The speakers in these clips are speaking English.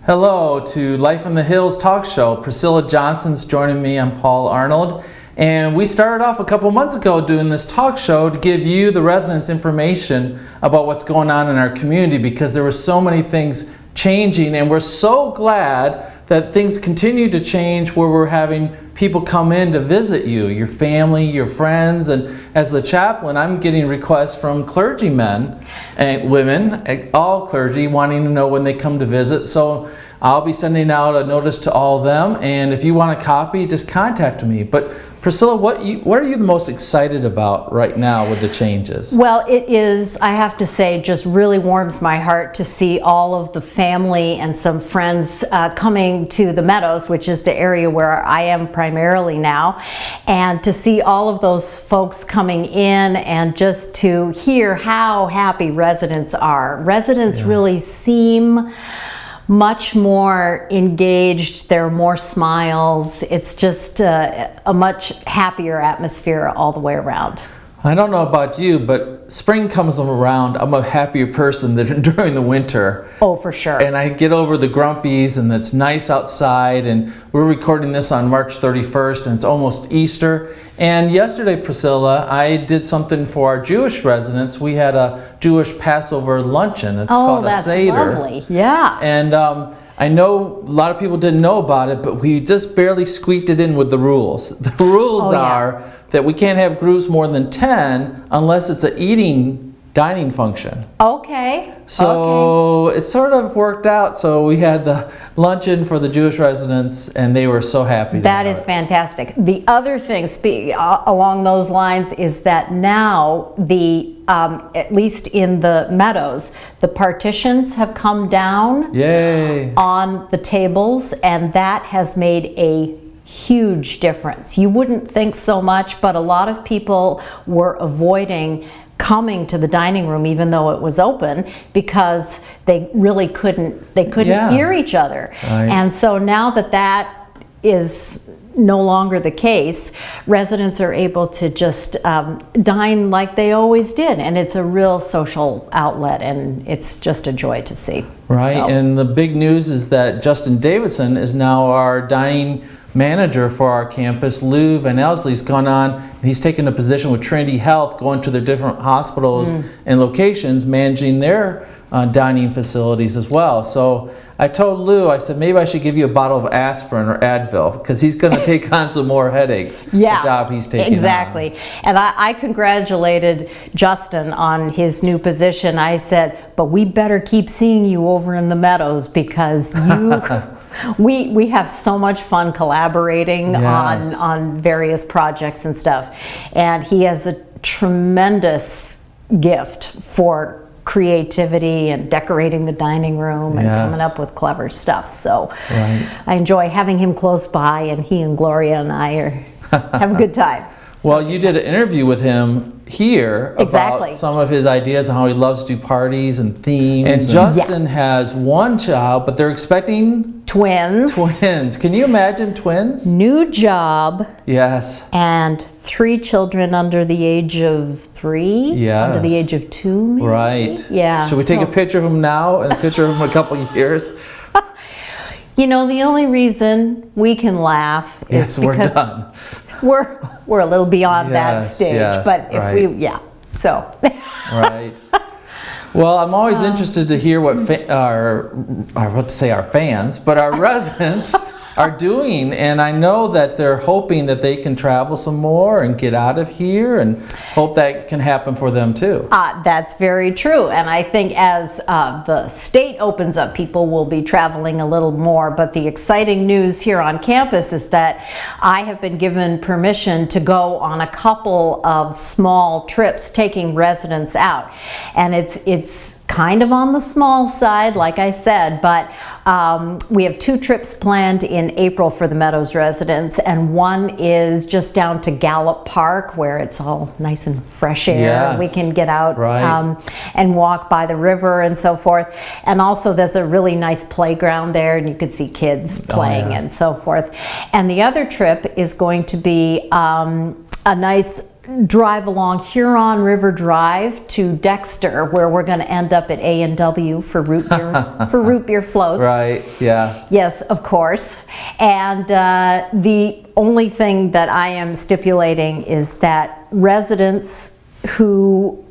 Hello to Life in the Hills talk show. Priscilla Johnson's joining me. I'm Paul Arnold. And we started off a couple months ago doing this talk show to give you, the residents, information about what's going on in our community because there were so many things changing, and we're so glad that things continue to change where we're having people come in to visit you, your family, your friends, and as the chaplain, I'm getting requests from clergymen and women, all clergy, wanting to know when they come to visit. So I'll be sending out a notice to all of them, and if you want a copy, just contact me. But Priscilla, what are you the most excited about right now with the changes? Well, it is, I have to say, just really warms my heart to see all of the family and some friends coming to the Meadows, which is the area where I am primarily now, and to see all of those folks coming in and just to hear how happy residents are. Residents really seem much more engaged, there are more smiles. It's just a much happier atmosphere all the way around. I don't know about you, but spring comes around, I'm a happier person than during the winter. Oh, for sure. And I get over the grumpies, and it's nice outside, and we're recording this on March 31st, and it's almost Easter. And yesterday, Priscilla, I did something for our Jewish residents. We had a Jewish Passover luncheon. It's called a Seder. Oh, that's lovely. Yeah. And I know a lot of people didn't know about it, but we just barely squeaked it in with the rules. The rules are that we can't have groups more than 10 unless it's an dining function. Okay. So it sort of worked out. So we had the luncheon for the Jewish residents, and they were so happy. That is fantastic. The other thing along those lines is that now at least in the Meadows, the partitions have come down on the tables, and that has made a huge difference. You wouldn't think so much, but a lot of people were avoiding coming to the dining room even though it was open because they really couldn't hear each other. Right. And so now that is no longer the case, residents are able to just dine like they always did, and it's a real social outlet, and it's just a joy to see. Right, so. And the big news is that Justin Davidson is now our dining manager for our campus. Lou Van Elsley's gone on, and he's taken a position with Trinity Health, going to their different hospitals and locations, managing their dining facilities as well. So I told Lou, I said, maybe I should give you a bottle of aspirin or Advil, because he's going to take on some more headaches, the job he's taking exactly. on. And I congratulated Justin on his new position. I said, but we better keep seeing you over in the Meadows, because we have so much fun collaborating on various projects and stuff. And he has a tremendous gift for creativity and decorating the dining room and coming up with clever stuff. So I enjoy having him close by, and he and Gloria and I have a good time. Well, you did an interview with him here about some of his ideas on how he loves to do parties and themes. And Justin has one child, but they're expecting twins. Can you imagine twins? New job. Yes. And 3 children under the age of 3. Yes. Under the age of 2, maybe? Right. Yeah. Should we take a picture of him now and a picture of him a couple of years? You know, the only reason we can laugh is because we're a little beyond that stage. But if we, so. Right. Well, I'm always interested to hear what our fans, but our residents are doing, and I know that they're hoping that they can travel some more and get out of here, and hope that can happen for them too. That's very true, and I think as the state opens up, people will be traveling a little more, but the exciting news here on campus is that I have been given permission to go on a couple of small trips taking residents out, and it's kind of on the small side, like I said, but we have 2 trips planned in April for the Meadows residents, and one is just down to Gallup Park, where it's all nice and fresh air. We can get out and walk by the river and so forth. And also there's a really nice playground there, and you can see kids playing and so forth. And the other trip is going to be a nice drive along Huron River Drive to Dexter, where we're going to end up at A&W for root beer floats. Right, yeah. Yes, of course. And the only thing that I am stipulating is that residents who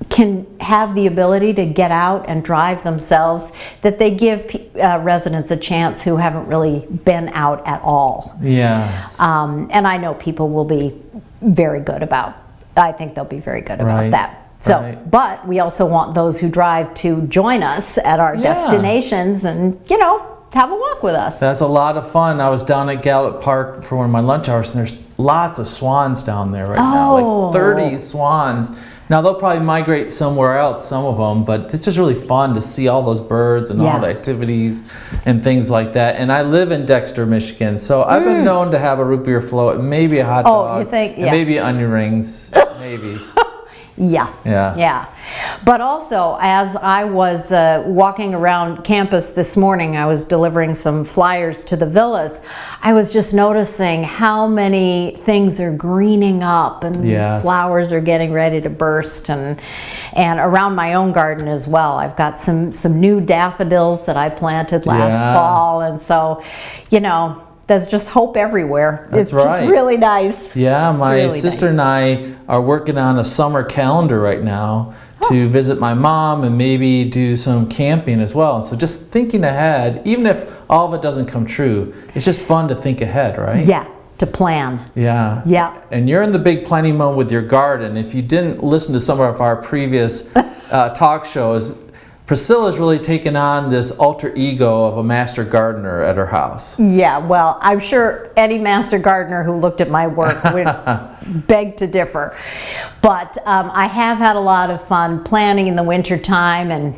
can have the ability to get out and drive themselves, that they give residents a chance who haven't really been out at all. Yes. And I know people will be very good about, I think they'll be very good about that. So, but we also want those who drive to join us at our destinations and, you know, have a walk with us. That's a lot of fun. I was down at Gallup Park for one of my lunch hours, and there's lots of swans down there right now, like 30 swans. Now they'll probably migrate somewhere else, some of them, but it's just really fun to see all those birds and all the activities and things like that. And I live in Dexter, Michigan, so I've been known to have a root beer float, maybe a hot dog, you think? and maybe onion rings, maybe. Yeah. But also, as I was walking around campus this morning, I was delivering some flyers to the villas. I was just noticing how many things are greening up and flowers are getting ready to burst, and around my own garden as well. I've got some new daffodils that I planted last fall, and so, you know, there's just hope everywhere. That's it's just really nice. Yeah, my sister and I are working on a summer calendar right now to visit my mom and maybe do some camping as well. So just thinking ahead, even if all of it doesn't come true, it's just fun to think ahead, right? Yeah, to plan. Yeah. And you're in the big planning mode with your garden. If you didn't listen to some of our previous talk shows, Priscilla's really taken on this alter ego of a master gardener at her house. Yeah, well, I'm sure any master gardener who looked at my work would beg to differ. But I have had a lot of fun planning in the wintertime and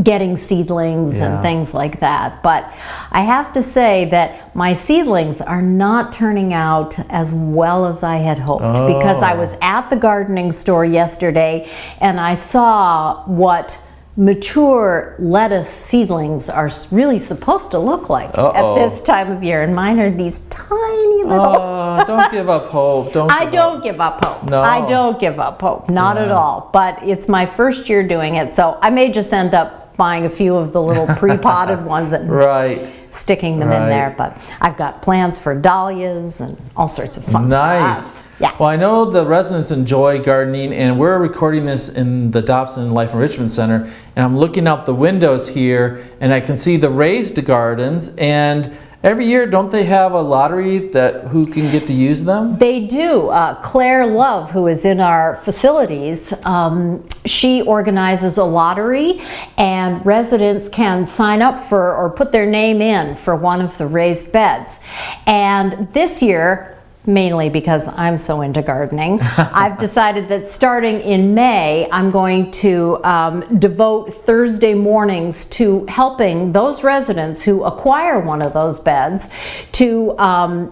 getting seedlings and things like that. But I have to say that my seedlings are not turning out as well as I had hoped, because I was at the gardening store yesterday and I saw what mature lettuce seedlings are really supposed to look like at this time of year, and mine are these tiny little. Don't give up hope. I don't give up hope. No. I don't give up hope, not at all. But it's my first year doing it, so I may just end up buying a few of the little pre-potted ones and sticking them in there. But I've got plans for dahlias and all sorts of fun stuff. Yeah. Well, I know the residents enjoy gardening, and we're recording this in the Dobson Life Enrichment Center, and I'm looking out the windows here, and I can see the raised gardens, and every year, don't they have a lottery that who can get to use them? They do. Claire Love, who is in our facilities, she organizes a lottery, and residents can sign up for or put their name in for one of the raised beds. And this year, mainly because I'm so into gardening, I've decided that starting in May, I'm going to devote Thursday mornings to helping those residents who acquire one of those beds to,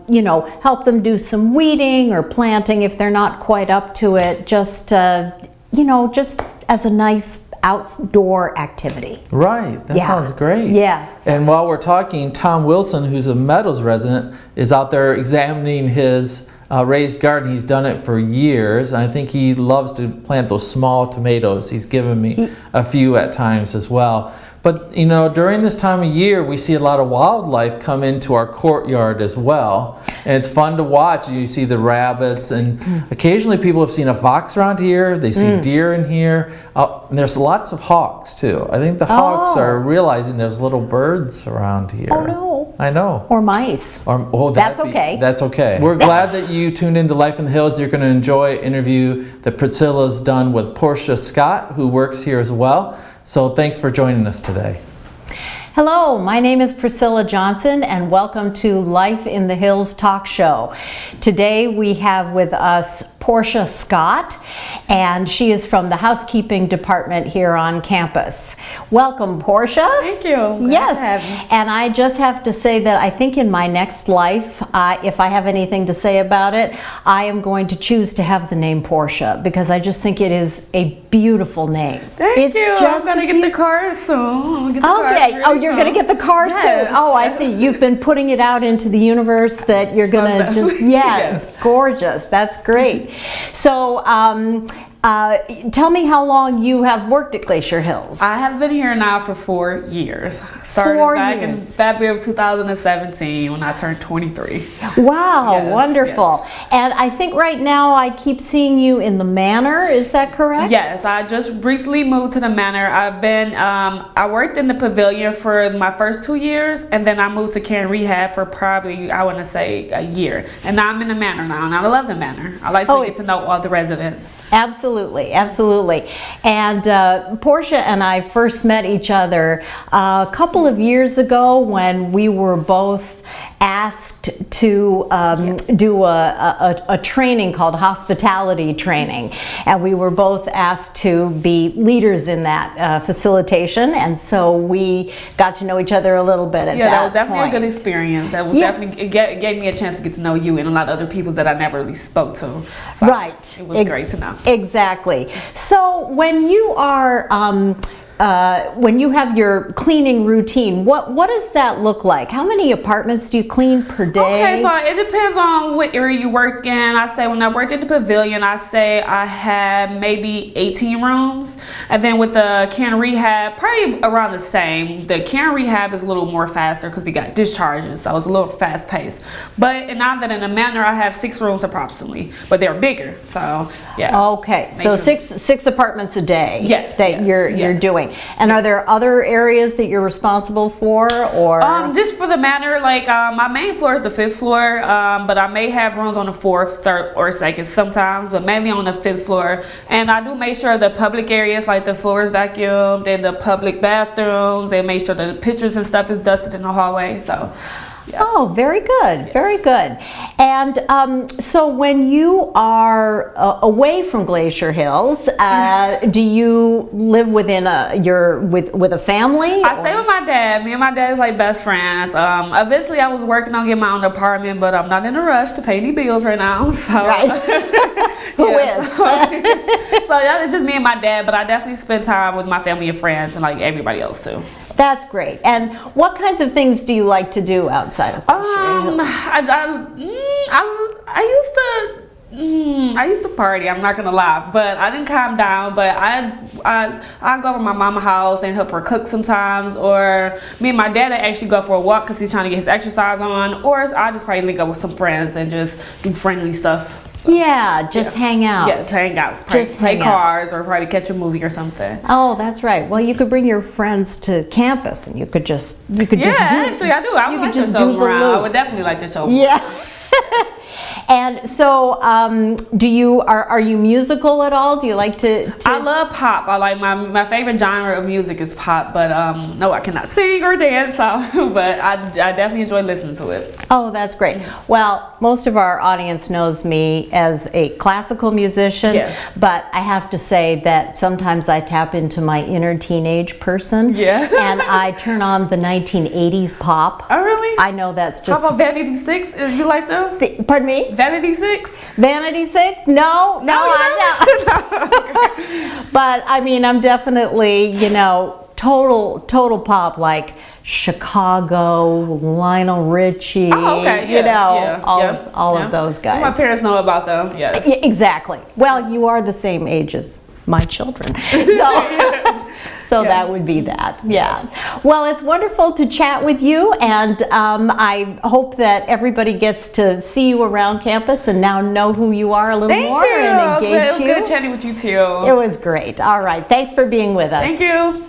you know, help them do some weeding or planting if they're not quite up to it, just, you know, just as a nice outdoor activity. Right, that sounds great. Yeah. And while we're talking, Tom Wilson, who's a Meadows resident, is out there examining his raised garden. He's done it for years, and I think he loves to plant those small tomatoes. He's given me a few at times as well. But you know, during this time of year, we see a lot of wildlife come into our courtyard as well. And it's fun to watch. You see the rabbits, and occasionally people have seen a fox around here. They see deer in here. And there's lots of hawks too. I think the hawks are realizing there's little birds around here. Oh no. I know. Or mice. That's okay. That's okay. We're glad that you tuned into Life in the Hills. You're going to enjoy an interview that Priscilla's done with Porchea Scott, who works here as well. So thanks for joining us today. Hello, my name is Priscilla Johnson, and welcome to Life in the Hills talk show. Today we have with us Porchea Scott, and she is from the housekeeping department here on campus. Welcome, Porchea. Thank you. Yes, and I just have to say that I think in my next life, if I have anything to say about it, I am going to choose to have the name Porchea, because I just think it is a beautiful name. Thank you. I'm gonna get the car soon. Okay. Oh, you're going to get the car Yes. soon. Oh, I see. You've been putting it out into the universe that you're going to just, Yes. gorgeous. That's great. So, tell me how long you have worked at Glacier Hills. I have been here now for 4 years. Started 4 back in years. February of 2017 when I turned 23. Wow, Yes, wonderful. And I think right now I keep seeing you in the Manor. Is that correct? Yes, I just recently moved to the Manor. I've been, I worked in the pavilion for my first 2 years, and then I moved to care and rehab for probably, I want to say, a year. And now I'm in the Manor now, and I love the Manor. I like to get to know all the residents. Absolutely, absolutely. And Porchea and I first met each other a couple of years ago when we were both asked to do a training called hospitality training, and we were both asked to be leaders in that facilitation, and so we got to know each other a little bit at that was definitely point. a good experience. That was definitely, it gave me a chance to get to know you and a lot of other people that I never really spoke to. So Right. It was great to know. Exactly. So when you are when you have your cleaning routine, what does that look like? How many apartments do you clean per day? Okay, so it depends on what area you work in. I say when I worked at the pavilion, I say I had maybe 18 rooms. And then with the care and rehab, probably around the same. The care and rehab is a little more faster because you got discharges, so it's a little fast paced. But now that in the Manor, I have 6 rooms approximately, but they're bigger, so yeah. Okay, so six apartments a day. Yes, that yes, you're doing. And are there other areas that you're responsible for, or? Just for the Manor, like my main floor is the 5th floor, but I may have rooms on the 4th, 3rd, or 2nd sometimes, but mainly on the 5th floor. And I do make sure the public areas, like the floor is vacuumed, and the public bathrooms, and make sure that the pictures and stuff is dusted in the hallway. So. Yeah. Oh, very good, very good. And so when you are away from Glacier Hills, do you live within with a family? I stay with my dad. Me and my dad is like best friends. Eventually I was working on getting my own apartment, but I'm not in a rush to pay any bills right now. So. Right. Who is? So yeah, it's just me and my dad, but I definitely spend time with my family and friends and like everybody else too. That's great. And what kinds of things do you like to do outside of Glacier Hills? I used to party. I'm not gonna lie, but I didn't calm down. But I go to my mama's house and help her cook sometimes, or me and my dad actually go for a walk because he's trying to get his exercise on, or I just probably link up with some friends and just do friendly stuff. Yeah, just hang out. Yes, hang out. Just play hang out. cards or probably catch a movie or something. Oh, that's right. Well, you could bring your friends to campus, and you could just Actually, I do. I would like to show them around. I would definitely like to show them. Yeah. And so, are you musical at all? Do you like to? I love pop. I like my favorite genre of music is pop, but no, I cannot sing or dance. But I definitely enjoy listening to it. Oh, that's great. Well, most of our audience knows me as a classical musician, but I have to say that sometimes I tap into my inner teenage person, and I turn on the 1980s pop. Oh, really? I know that's just. How about Vanity 6? You like them? Pardon me? Vanity 6? Vanity 6? No, I'm not. But I mean, I'm definitely, total pop, like Chicago, Lionel Richie, all of those guys. My parents know about them, yes. Yeah, exactly. Well, you are the same age as my children. So that would be that, yeah. Well, it's wonderful to chat with you, and I hope that everybody gets to see you around campus and now know who you are a little more and engage you. It was good chatting with you too. It was great. All right. Thanks for being with us. Thank you.